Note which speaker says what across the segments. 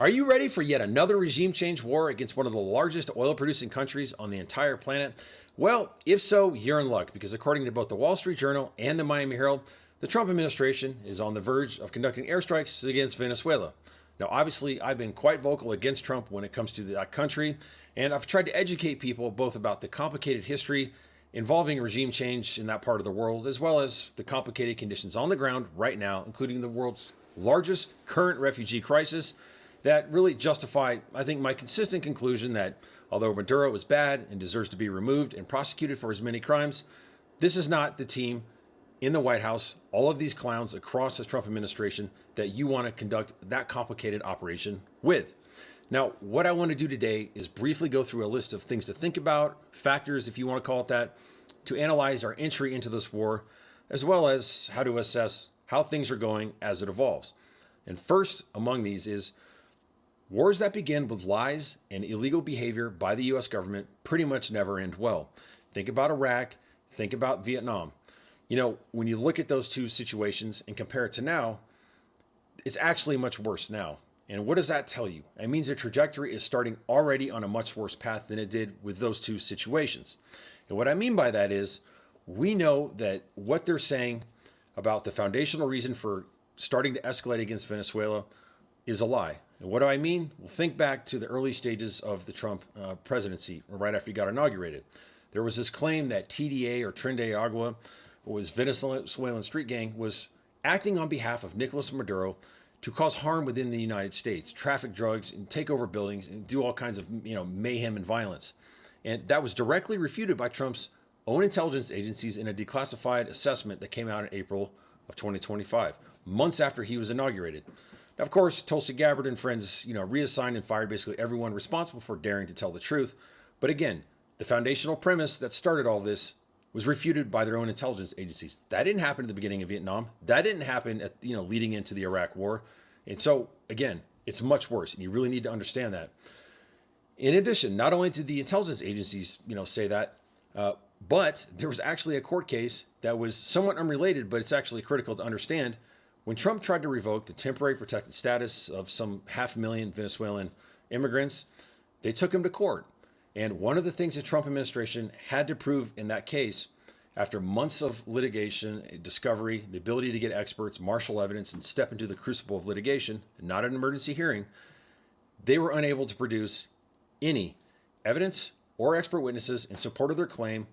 Speaker 1: Are you ready for yet another regime change war against one of the largest oil producing countries on the entire planet? Well, if so, you're in luck because according to both the Wall Street Journal and the Miami Herald, the Trump administration is on the verge of conducting airstrikes against Venezuela. Now, obviously, I've been quite vocal against Trump when it comes to that country, and I've tried to educate people both about the complicated history involving regime change in that part of the world, as well as the complicated conditions on the ground right now, including the world's largest current refugee crisis, that really justify, I think, my consistent conclusion that although Maduro is bad and deserves to be removed and prosecuted for his many crimes, this is not the team in the White House, all of these clowns across the Trump administration, that you want to conduct that complicated operation with. Now, what I want to do today is briefly go through a list of things to think about, factors, if you want to call it that, to analyze our entry into this war, as well as how to assess how things are going as it evolves. And first among these is wars that begin with lies and illegal behavior by the U.S. government pretty much never end well. Think about Iraq, think about Vietnam. You know, when you look at those two situations and compare it to now, it's actually much worse now. And what does that tell you? It means the trajectory is starting already on a much worse path than it did with those two situations. And what I mean by that is we know that what they're saying about the foundational reason for starting to escalate against Venezuela is a lie. And what do I mean? Well, think back to the early stages of the Trump presidency, right after he got inaugurated. There was this claim that TDA or Tren de Agua, was Venezuelan street gang, was acting on behalf of Nicolas Maduro to cause harm within the United States, traffic drugs, and take over buildings, and do all kinds of mayhem and violence. And that was directly refuted by Trump's own intelligence agencies in a declassified assessment that came out in April of 2025, months after he was inaugurated. Now, of course, Tulsi Gabbard and friends, reassigned and fired basically everyone responsible for daring to tell the truth. But again, the foundational premise that started all this was refuted by their own intelligence agencies. That didn't happen at the beginning of Vietnam. That didn't happen at, leading into the Iraq War. And so, again, it's much worse. And you really need to understand that. In addition, not only did the intelligence agencies, say that, but there was actually a court case that was somewhat unrelated, but it's actually critical to understand. When Trump tried to revoke the temporary protected status of some 500,000 Venezuelan immigrants, they took him to court. And one of the things the Trump administration had to prove in that case, after months of litigation, discovery, the ability to get experts, marshal evidence, and step into the crucible of litigation, not an emergency hearing, they were unable to produce any evidence or expert witnesses in support of their claim,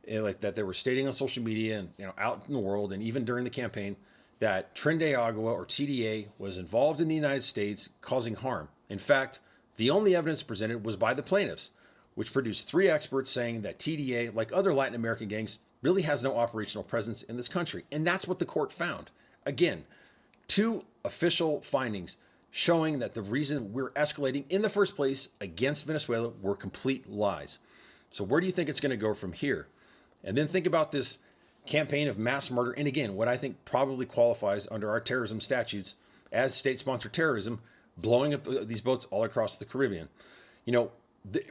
Speaker 1: like that they were stating on social media and out in the world, and even during the campaign, that Tren de Agua or TDA was involved in the United States causing harm. In fact, the only evidence presented was by the plaintiffs, which produced 3 experts saying that TDA, like other Latin American gangs, really has no operational presence in this country. And that's what the court found. Again, 2 official findings showing that the reason we're escalating in the first place against Venezuela were complete lies. So where do you think it's going to go from here? And then think about this campaign of mass murder, and again, what I think probably qualifies under our terrorism statutes as state-sponsored terrorism, blowing up these boats all across the Caribbean.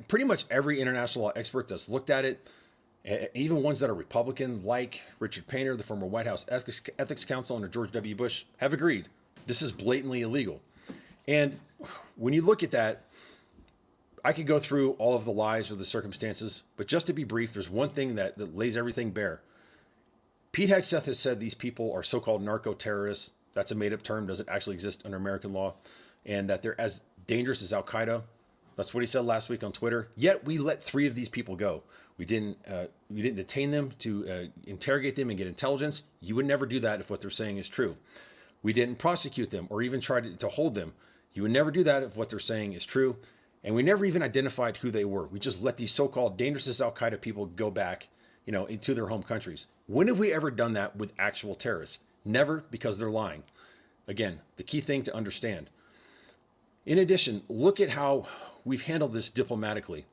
Speaker 1: Pretty much every international law expert that's looked at it, even ones that are Republican, like Richard Painter, the former White House ethics counsel under George W. Bush, have agreed this is blatantly illegal. And when you look at that, I could go through all of the lies or the circumstances, but just to be brief, there's one thing that lays everything bare. Pete Hegseth has said these people are so-called narco-terrorists. That's a made-up term, doesn't actually exist under American law, and that they're as dangerous as Al-Qaeda. That's what he said last week on Twitter. Yet we let 3 of these people go. We didn't detain them to interrogate them and get intelligence. You would never do that if what they're saying is true. We didn't prosecute them or even try to hold them. You would never do that if what they're saying is true. And we never even identified who they were. We just let these so-called dangerous as Al-Qaeda people go back, into their home countries. When have we ever done that with actual terrorists? Never, because they're lying. Again, the key thing to understand. In addition, look at how we've handled this diplomatically.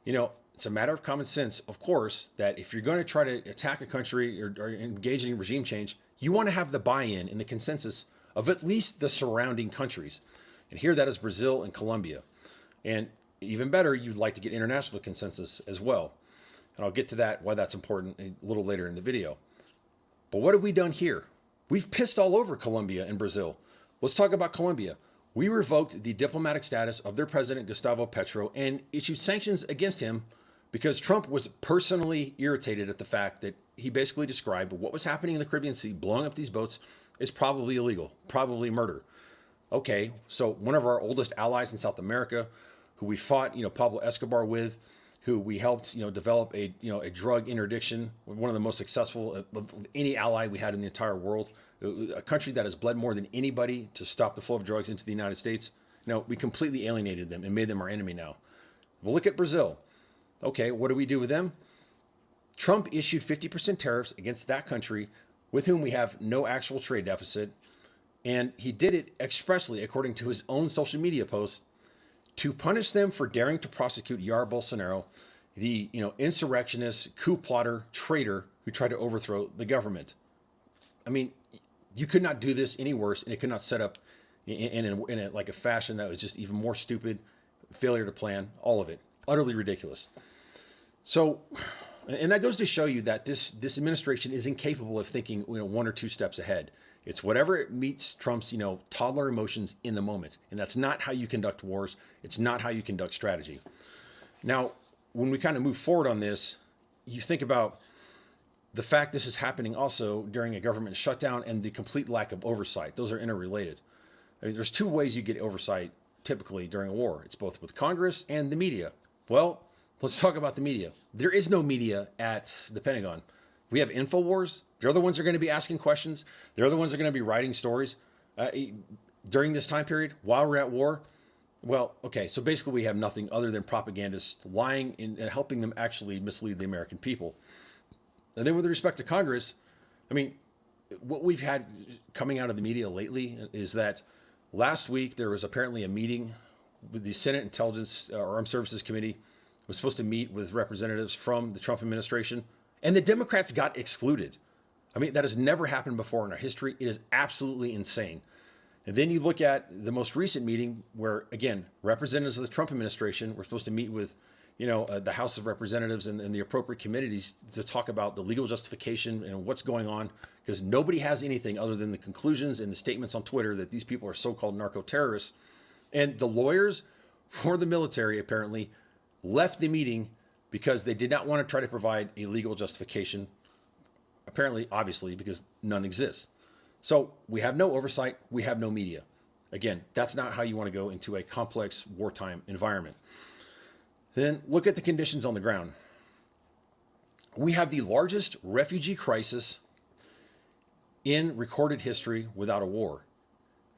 Speaker 1: It's a matter of common sense, of course, that if you're going to try to attack a country or engage in regime change, you want to have the buy-in and the consensus of at least the surrounding countries. And here that is Brazil and Colombia. And even better, you'd like to get international consensus as well. And I'll get to that, why that's important, a little later in the video. But what have we done here? We've pissed all over Colombia and Brazil. Let's talk about Colombia. We revoked the diplomatic status of their president, Gustavo Petro, and issued sanctions against him because Trump was personally irritated at the fact that he basically described what was happening in the Caribbean Sea, blowing up these boats, is probably illegal, probably murder. Okay, so one of our oldest allies in South America, who we fought, Pablo Escobar with, who we helped, develop a drug interdiction, one of the most successful of any ally we had in the entire world, a country that has bled more than anybody to stop the flow of drugs into the United States. We completely alienated them and made them our enemy now. Well, look at Brazil. Okay, what do we do with them? Trump issued 50% tariffs against that country with whom we have no actual trade deficit. And he did it expressly, according to his own social media post, to punish them for daring to prosecute Jair Bolsonaro, the insurrectionist, coup plotter, traitor who tried to overthrow the government. I mean, you could not do this any worse, and it could not set up in a fashion that was just even more stupid, failure to plan, all of it, utterly ridiculous. So, and that goes to show you that this administration is incapable of thinking one or two steps ahead. It's whatever it meets Trump's toddler emotions in the moment, and that's not how you conduct wars. It's not how you conduct strategy. Now, when we kind of move forward on this, you think about the fact this is happening also during a government shutdown and the complete lack of oversight. Those are interrelated. I mean, there's two ways you get oversight typically during a war. It's both with Congress and the media. Well, let's talk about the media. There is no media at the Pentagon. We have InfoWars. They're the ones that are going to be asking questions. They're the ones that are going to be writing stories during this time period while we're at war. Well, okay, so basically we have nothing other than propagandists lying and helping them actually mislead the American people. And then with respect to Congress, I mean, what we've had coming out of the media lately is that last week there was apparently a meeting with the Senate Intelligence or Armed Services Committee was supposed to meet with representatives from the Trump administration, and the Democrats got excluded. I mean, that has never happened before in our history. It is absolutely insane. And then you look at the most recent meeting where, again, representatives of the Trump administration were supposed to meet with, the House of Representatives and the appropriate committees to talk about the legal justification and what's going on, because nobody has anything other than the conclusions and the statements on Twitter that these people are so-called narco-terrorists. And the lawyers for the military apparently left the meeting because they did not want to try to provide a legal justification, apparently, obviously, because none exists. So we have no oversight, we have no media. Again, that's not how you want to go into a complex wartime environment. Then look at the conditions on the ground. We have the largest refugee crisis in recorded history without a war.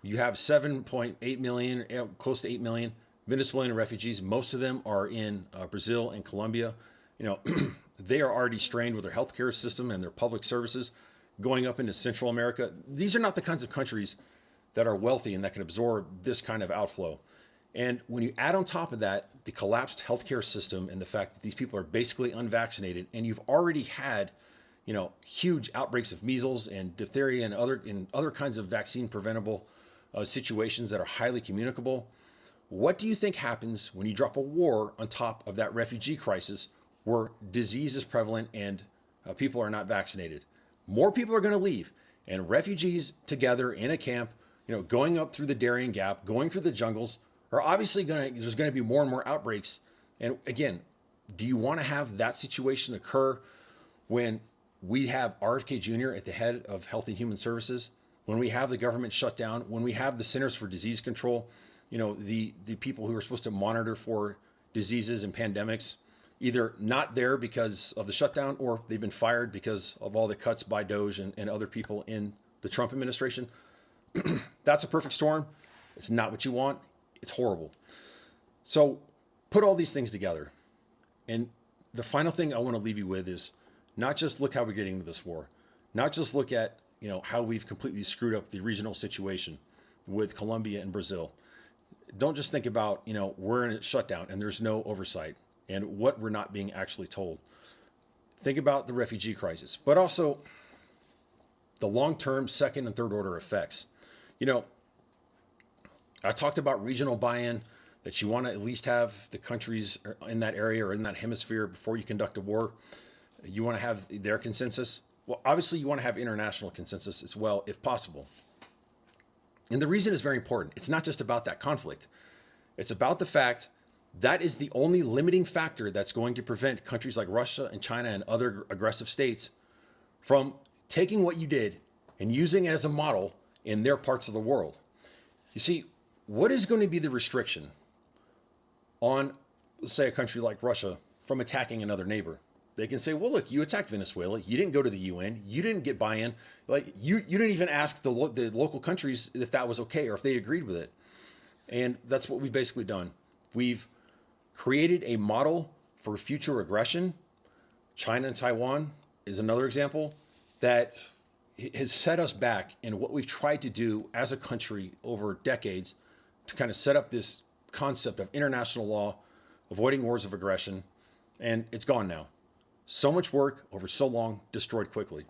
Speaker 1: You have 7.8 million, close to 8 million Venezuelan refugees. Most of them are in Brazil and Colombia. They are already strained with their healthcare system and their public services going up into Central America. These are not the kinds of countries that are wealthy and that can absorb this kind of outflow. And when you add on top of that the collapsed healthcare system and the fact that these people are basically unvaccinated, and you've already had, huge outbreaks of measles and diphtheria and other kinds of vaccine preventable situations that are highly communicable, what do you think happens when you drop a war on top of that refugee crisis where disease is prevalent and people are not vaccinated? More people are going to leave, and refugees together in a camp, going up through the Darien Gap, going through the jungles, are obviously there's going to be more and more outbreaks. And again, do you want to have that situation occur when we have RFK Jr. at the head of Health and Human Services, when we have the government shut down, when we have the Centers for Disease Control, the people who are supposed to monitor for diseases and pandemics, either not there because of the shutdown or they've been fired because of all the cuts by Doge and other people in the Trump administration? That's a perfect storm. It's not what you want. It's horrible. So put all these things together. And the final thing I want to leave you with is not just look how we're getting into this war, not just look at, how we've completely screwed up the regional situation with Colombia and Brazil. Don't just think about, we're in a shutdown and there's no oversight and what we're not being actually told. Think about the refugee crisis, but also the long-term second and third order effects. I talked about regional buy-in, that you want to at least have the countries in that area or in that hemisphere before you conduct a war. You want to have their consensus. Well, obviously you want to have international consensus as well, if possible. And the reason is very important. It's not just about that conflict. It's about the fact that is the only limiting factor that's going to prevent countries like Russia and China and other aggressive states from taking what you did and using it as a model in their parts of the world. You see, what is going to be the restriction on, let's say, a country like Russia from attacking another neighbor? They can say, well, look, you attacked Venezuela. You didn't go to the UN. You didn't get buy-in. Like you didn't even ask the local countries if that was okay or if they agreed with it. And that's what we've basically done. We've created a model for future aggression. China and Taiwan is another example that has set us back in what we've tried to do as a country over decades to kind of set up this concept of international law, avoiding wars of aggression, and it's gone now. So much work over so long, destroyed quickly.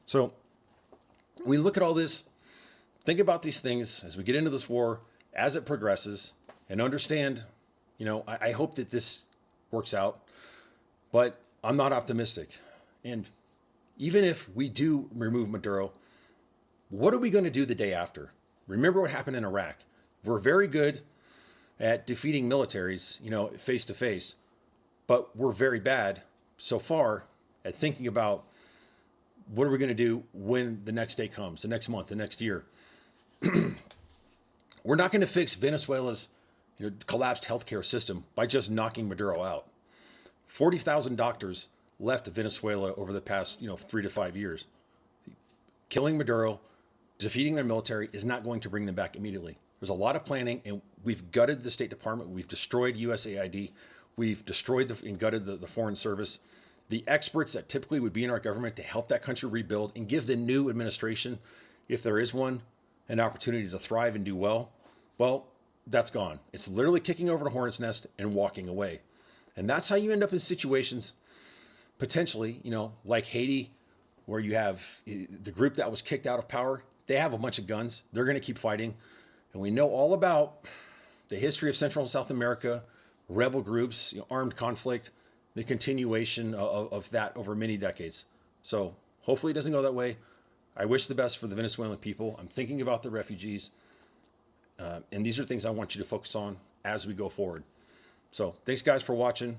Speaker 1: So when we look at all this, think about these things as we get into this war, as it progresses, and understand, I hope that this works out, but I'm not optimistic. And even if we do remove Maduro, what are we going to do the day after? Remember what happened in Iraq. We're very good at defeating militaries, face to face, but we're very bad so far at thinking about what are we going to do when the next day comes, the next month, the next year. We're not going to fix Venezuela's collapsed healthcare system by just knocking Maduro out. 40,000 doctors left Venezuela over the past 3 to 5 years. Killing Maduro, defeating their military is not going to bring them back immediately. There's a lot of planning, and we've gutted the State Department. We've destroyed USAID. We've destroyed and gutted the Foreign Service. The experts that typically would be in our government to help that country rebuild and give the new administration, if there is one, an opportunity to thrive and do well, that's gone. It's literally kicking over the hornet's nest and walking away. And that's how you end up in situations, potentially, like Haiti, where you have the group that was kicked out of power. They have a bunch of guns. They're going to keep fighting. And we know all about the history of Central and South America, rebel groups, armed conflict, the continuation of that over many decades. So hopefully it doesn't go that way. I wish the best for the Venezuelan people. I'm thinking about the refugees. And these are things I want you to focus on as we go forward. So thanks, guys, for watching.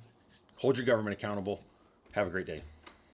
Speaker 1: Hold your government accountable. Have a great day.